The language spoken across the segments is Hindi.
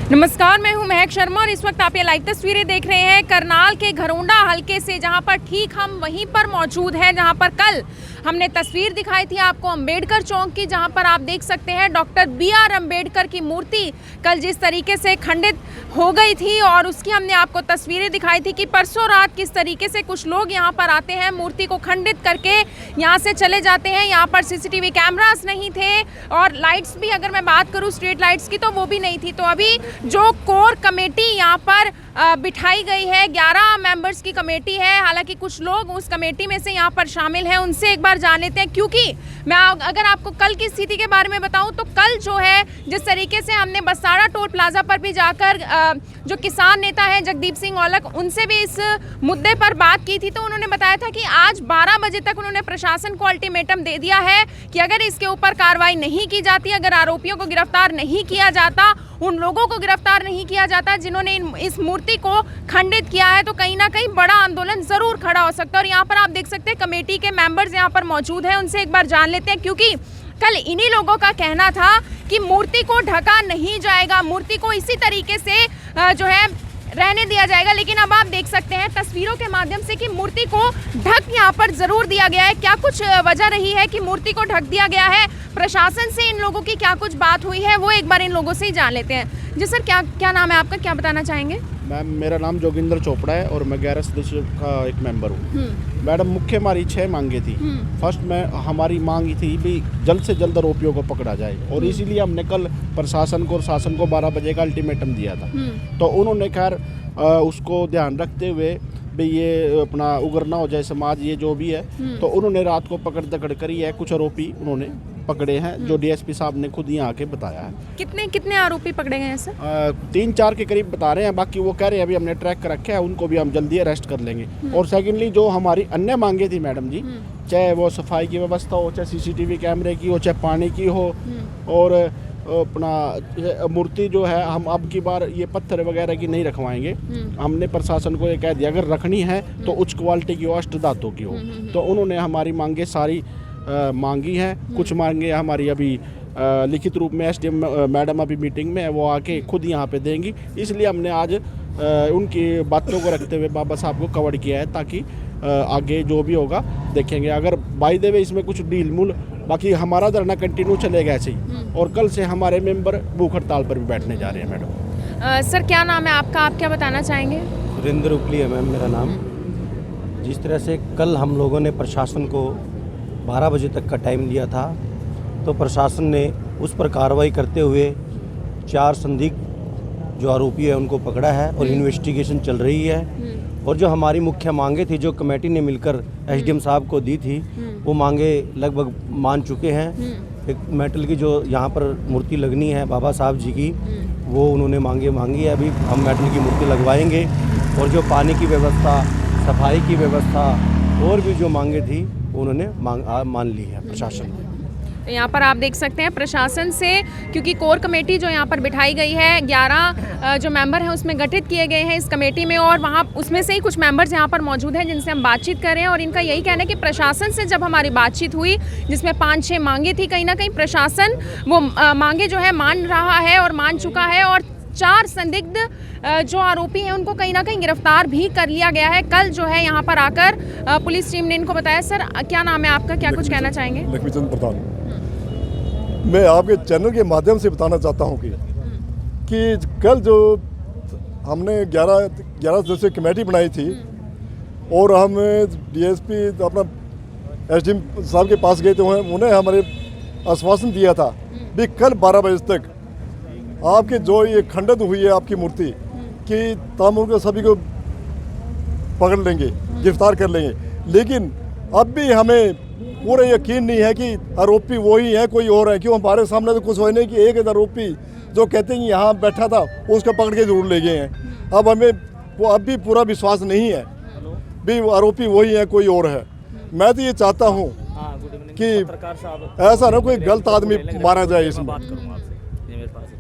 नमस्कार, मैं हूं महक शर्मा और इस वक्त आप ये लाइव तस्वीरें देख रहे हैं करनाल के घरोंडा हलके से, जहां पर ठीक हम वहीं पर मौजूद हैं जहां पर कल हमने तस्वीर दिखाई थी आपको अंबेडकर चौक की, जहां पर आप देख सकते हैं डॉक्टर BR अंबेडकर की मूर्ति कल जिस तरीके से खंडित हो गई थी और उसकी हमने आपको तस्वीरें दिखाई थी कि परसों रात किस तरीके से कुछ लोग यहाँ पर आते हैं, मूर्ति को खंडित करके यहाँ से चले जाते हैं। यहाँ पर CCTV कैमरास नहीं थे और लाइट्स भी, अगर मैं बात करूँ स्ट्रीट लाइट्स की, तो वो भी नहीं थी। तो अभी जो कोर कमेटी यहाँ पर बिठाई गई है, 11 मेंबर्स की कमेटी है, हालांकि कुछ लोग उस कमेटी में से यहाँ पर शामिल हैं, उनसे एक बार जान लेते हैं। क्योंकि मैं अगर आपको कल की स्थिति के बारे में बताऊं तो कल जो है जिस तरीके से हमने बसाड़ा टोल प्लाजा पर भी जाकर जो किसान नेता है जगदीप सिंह औलख, उनसे भी इस मुद्दे पर बात की थी, तो उन्होंने बताया था कि आज 12 बजे तक उन्होंने प्रशासन को अल्टीमेटम दे दिया है कि अगर इसके ऊपर कार्रवाई नहीं की जाती, अगर आरोपियों को गिरफ्तार नहीं किया जाता, उन लोगों को गिरफ्तार नहीं किया जाता जिन्होंने इस मूर्ति को खंडित किया है, तो कहीं ना कहीं बड़ा आंदोलन जरूर खड़ा हो सकता है। और यहाँ पर आप देख सकते हैं कमेटी के मेंबर्स यहाँ पर मौजूद हैं, उनसे एक बार जान लेते हैं। क्योंकि कल इन्हीं लोगों का कहना था कि मूर्ति को ढका नहीं जाएगा, मूर्ति को इसी तरीके से जो है रहने दिया जाएगा। लेकिन अब आप देख सकते हैं तस्वीरों के माध्यम से कि मूर्ति को ढक यहाँ पर जरूर दिया गया है। क्या कुछ वजह रही है कि मूर्ति को ढक दिया गया है, प्रशासन से इन लोगों की क्या कुछ बात हुई है, वो एक बार इन लोगों से ही जान लेते हैं। जी सर, क्या नाम है आपका, क्या बताना चाहेंगे? मैम, मेरा नाम जोगिंदर चोपड़ा है और मैं 11 सदस्यों का एक मेंबर हूँ। मैडम, मुख्य हमारी 6 मांगे थी। फर्स्ट में हमारी मांग थी भी जल्द से जल्द आरोपियों को पकड़ा जाए और इसीलिए हमने कल प्रशासन को और शासन को 12 बजे का अल्टीमेटम दिया था। तो उन्होंने खैर उसको ध्यान रखते हुए भाई ये अपना उग्र ना हो जाए समाज, ये जो भी है, तो उन्होंने रात को पकड़ दकड़ करी है। कुछ आरोपी उन्होंने पकड़े हैं जो DSP साहब ने खुद यहाँ आके बताया है। कितने आरोपी पकड़े गए हैं सर? 3-4 के करीब बता रहे हैं, बाकी वो कह रहे हैं अभी हमने ट्रैक कर रखे हैं, उनको भी हम जल्दी अरेस्ट कर लेंगे। और सेकेंडली जो हमारी अन्य मांगे थी मैडम जी, चाहे वो सफाई की व्यवस्था हो, चाहे CCTV कैमरे की हो, चाहे पानी की हो, और अपना मूर्ति जो है हम अब की बार ये पत्थर वगैरह की नहीं रखवाएंगे। हमने प्रशासन को ये कह दिया अगर रखनी है तो उच्च क्वालिटी की हो, अष्ट धातु की हो। तो उन्होंने हमारी मांगे सारी मांगी हैं। कुछ मांगे हमारी अभी लिखित रूप में SDM मैडम अभी मीटिंग में है, वो आके खुद यहाँ पे देंगी। इसलिए हमने आज उनकी बातों को रखते हुए बाबा साहब को कवर किया है, ताकि आगे जो भी होगा देखेंगे। अगर बाय द वे इसमें कुछ डील मूल, बाकी हमारा धरना कंटिन्यू चलेगा ऐसे ही। और कल से हमारे मेंबर भूख हड़ताल पर भी बैठने जा रहे हैं। मैडम सर, क्या नाम है आपका, आप क्या बताना चाहेंगे? सुरेंद्र उपली है मैम मेरा नाम। जिस तरह से कल हम लोगों ने प्रशासन को 12 बजे तक का टाइम दिया था, तो प्रशासन ने उस पर कार्रवाई करते हुए 4 संदिग्ध जो आरोपी है उनको पकड़ा है और इन्वेस्टिगेशन चल रही है। और जो हमारी मुख्य मांगे थी जो कमेटी ने मिलकर SDM साहब को दी थी, वो मांगे लगभग मान चुके हैं। एक मेटल की जो यहाँ पर मूर्ति लगनी है बाबा साहब जी की, वो उन्होंने मांगी है। अभी हम मेटल की मूर्ति लगवाएंगे। और जो पानी की व्यवस्था, सफाई की व्यवस्था और भी जो मांगे थी उन्होंने मान ली है प्रशासन ने। तो यहाँ पर आप देख सकते हैं प्रशासन से, क्योंकि कोर कमेटी जो यहाँ पर बिठाई गई है, 11 जो मेंबर हैं उसमें गठित किए गए हैं इस कमेटी में, और वहाँ उसमें से ही कुछ मेंबर्स यहाँ पर मौजूद हैं जिनसे हम बातचीत कर रहे हैं। और इनका यही कहना है कि प्रशासन से जब हमारी बातचीत हुई, जिसमें 5-6 मांगे थी, कहीं ना कहीं प्रशासन वो मांगे जो है मान रहा है और मान चुका है। और 4 संदिग्ध जो आरोपी हैं उनको कहीं ना कहीं गिरफ्तार भी कर लिया गया है। कल जो है यहाँ पर आकर पुलिस टीम ने इनको बताया। सर, क्या नाम है आपका, क्या कुछ कहना चाहेंगे? लक्ष्मीचंद प्रधान। मैं आपके चैनल के माध्यम से बताना चाहता हूँ कि कल जो हमने 11 सदस्यीय कमेटी बनाई थी और हम DSP अपना SDM साहब के पास गए थे, उन्हें हमारे आश्वासन दिया था भी कल 12 बजे तक आपके जो ये खंडित हुई है आपकी मूर्ति कि तमाम को सभी को पकड़ लेंगे, गिरफ्तार कर लेंगे। लेकिन अब भी हमें पूरा यकीन नहीं है कि आरोपी वही है कोई और है। क्यों, हमारे सामने तो कुछ हो नहीं कि एक आरोपी जो कहते हैं कि यहाँ बैठा था उसको पकड़ के जरूर ले गए हैं। अब हमें अब भी पूरा विश्वास नहीं है भी आरोपी वही है कोई और है। मैं तो ये चाहता हूँ कि ऐसा ना कोई गलत आदमी मारा जाए इसमें,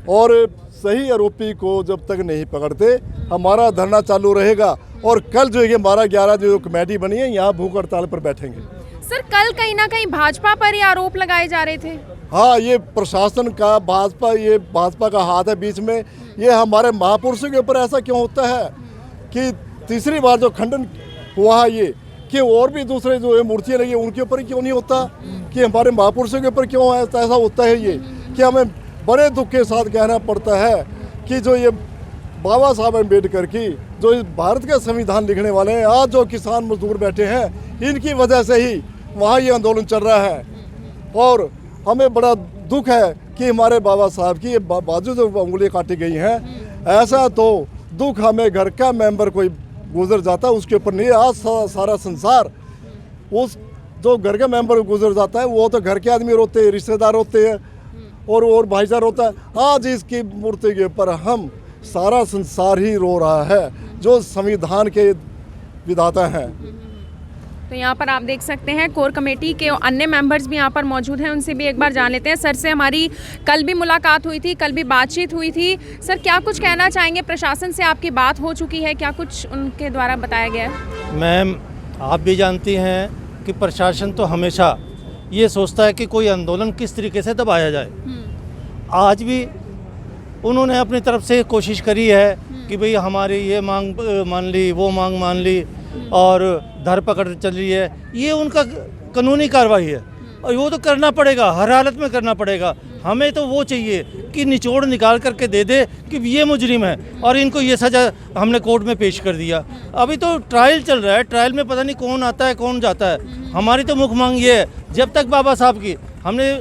और सही आरोपी को जब तक नहीं पकड़ते हमारा धरना चालू रहेगा। और कल जो है 12-11 जो कमेटी बनी है यहाँ भूख हड़ताल पर बैठेंगे। सर कल कहीं ना कहीं भाजपा पर ही आरोप लगाए जा रहे थे। हाँ, ये प्रशासन का भाजपा का हाथ है बीच में। ये हमारे महापुरुषों के ऊपर ऐसा क्यों होता है कि तीसरी बार जो खंडन हुआ है ये कि और भी दूसरे जो मूर्तियाँ लगी उनके ऊपर क्यों नहीं होता, कि हमारे महापुरुषों के ऊपर क्यों ऐसा होता है ये, कि हमें बड़े दुख के साथ कहना पड़ता है कि जो ये बाबा साहब अम्बेडकर की जो इस भारत का संविधान लिखने वाले हैं, आज जो किसान मजदूर बैठे हैं इनकी वजह से ही वहाँ ये आंदोलन चल रहा है। और हमें बड़ा दुख है कि हमारे बाबा साहब की बाजू जो उंगलियाँ काटी गई हैं, ऐसा तो दुख हमें घर का मेंबर कोई गुजर जाता है उसके ऊपर नहीं, आज सारा संसार उस जो घर का मेंबर गुजर जाता है वो तो घर के आदमी रोते हैं, रिश्तेदार रोते हैं और भाईचारा होता है। आज इसकी मूर्ति के ऊपर हम सारा संसार ही रो रहा है जो संविधान के विधाता हैं। तो यहाँ पर आप देख सकते हैं कोर कमेटी के अन्य मेंबर्स भी यहाँ पर मौजूद हैं, उनसे भी एक बार जान लेते हैं। सर से हमारी कल भी मुलाकात हुई थी, कल भी बातचीत हुई थी। सर क्या कुछ कहना चाहेंगे, प्रशासन से आपकी बात हो चुकी है, क्या कुछ उनके द्वारा बताया गया है? मैम, आप भी जानती हैं कि प्रशासन तो हमेशा ये सोचता है कि कोई आंदोलन किस तरीके से दबाया जाए। आज भी उन्होंने अपनी तरफ से कोशिश करी है कि भाई हमारी ये मांग मान ली, वो मांग मान ली और धरपकड़ चल रही है। ये उनका कानूनी कार्रवाई है और वो तो करना पड़ेगा, हर हालत में करना पड़ेगा। हमें तो वो चाहिए कि निचोड़ निकाल करके दे दे कि ये मुजरिम है और इनको ये सज़ा हमने कोर्ट में पेश कर दिया। अभी तो ट्रायल चल रहा है, ट्रायल में पता नहीं कौन आता है कौन जाता है। हमारी तो मुख्य मांग ये है, जब तक बाबा साहब की हमने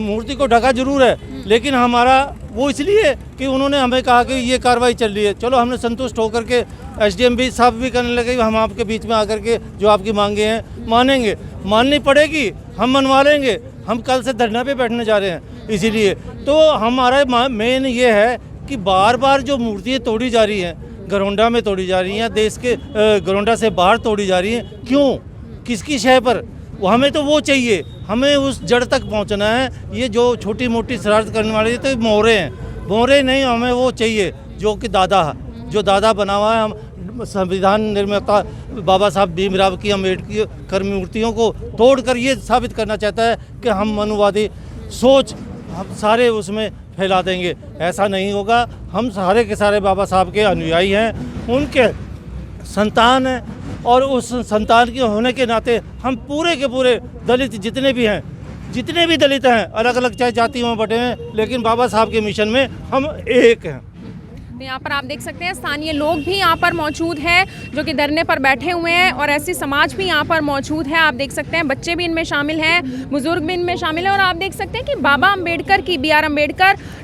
मूर्ति को ढका जरूर है, लेकिन हमारा वो इसलिए कि उन्होंने हमें कहा कि ये कार्रवाई चल रही है, चलो हमने संतुष्ट होकर के एसडीएम भी साहब भी करने लगे, हम आपके बीच में आकर के जो आपकी मांगे हैं मानेंगे, माननी पड़ेगी, हम मनवा लेंगे। हम कल से धरना पे बैठने जा रहे हैं। इसीलिए तो हमारा मेन ये है कि बार बार जो मूर्तियाँ तोड़ी जा रही हैं, गरोंडा में तोड़ी जा रही हैं, देश के गरोंडा से बाहर तोड़ी जा रही हैं, क्यों, किसकी शय पर? वो हमें तो वो चाहिए, हमें उस जड़ तक पहुंचना है। ये जो छोटी मोटी शरारत करने वाले तो मोहरे हैं, मोहरे नहीं, हमें वो चाहिए जो कि जो दादा बना हुआ है। हम संविधान निर्माता बाबा साहब भीमराव की अम्बेडकर मूर्तियों को तोड़कर ये साबित करना चाहता है कि हम मनुवादी सोच हम सारे उसमें फैला देंगे। ऐसा नहीं होगा। हम सारे के सारे बाबा साहब के अनुयायी हैं, उनके संतान हैं और उस संतान के होने के नाते हम पूरे के पूरे दलित जितने भी दलित हैं, अलग अलग चाहे जातियों में बटे हैं, लेकिन बाबा साहब के मिशन में हम एक हैं। तो यहाँ पर आप देख सकते हैं स्थानीय लोग भी यहाँ पर मौजूद हैं जो कि धरने पर बैठे हुए हैं और ऐसी समाज भी यहाँ पर मौजूद है। आप देख सकते हैं बच्चे भी इनमें शामिल हैं, बुजुर्ग भी इनमें शामिल हैं और आप देख सकते हैं कि बाबा अम्बेडकर की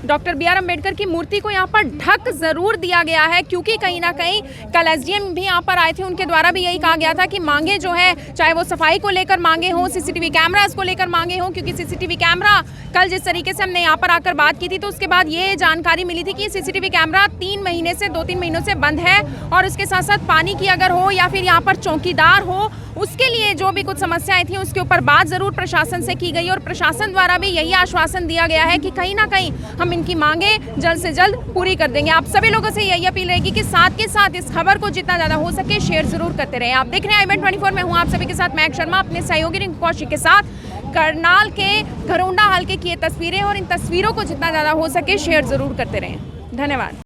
डॉक्टर बी आर अम्बेडकर की मूर्ति को यहाँ पर ढक ज़रूर दिया गया है, क्योंकि कहीं ना कहीं कल एसडीएम भी यहाँ पर आए थे, उनके द्वारा भी यही कहा गया था कि मांगे जो है चाहे वो सफाई को लेकर मांगे हों, सीसीटीवी कैमरास को लेकर मांगे हों, क्योंकि सीसीटीवी कैमरा कल जिस तरीके से हमने यहाँ पर आकर बात की थी तो उसके बाद ये जानकारी मिली थी कि सीसीटीवी कैमरा 2-3 महीनों से बंद है और उसके साथ साथ पानी की अगर हो या फिर यहाँ पर चौकीदार हो, उसके लिए जो भी कुछ समस्याएं थी उसके ऊपर बात जरूर प्रशासन से की गई और प्रशासन द्वारा भी यही आश्वासन दिया गया है कि कहीं ना कहीं हम इनकी मांगे जल्द से जल्द पूरी कर देंगे। आप सभी लोगों से यही अपील रहेगी कि साथ के साथ इस खबर को जितना ज़्यादा हो सके शेयर जरूर करते रहें। आप देख रहे हैं i24 में हूँ आप सभी के साथ मैं शर्मा अपने सहयोगी रिंकू कौशिक के साथ। करनाल के घरोंडा हल्के की ये तस्वीरें और इन तस्वीरों को जितना ज़्यादा हो सके शेयर जरूर करते रहें। धन्यवाद।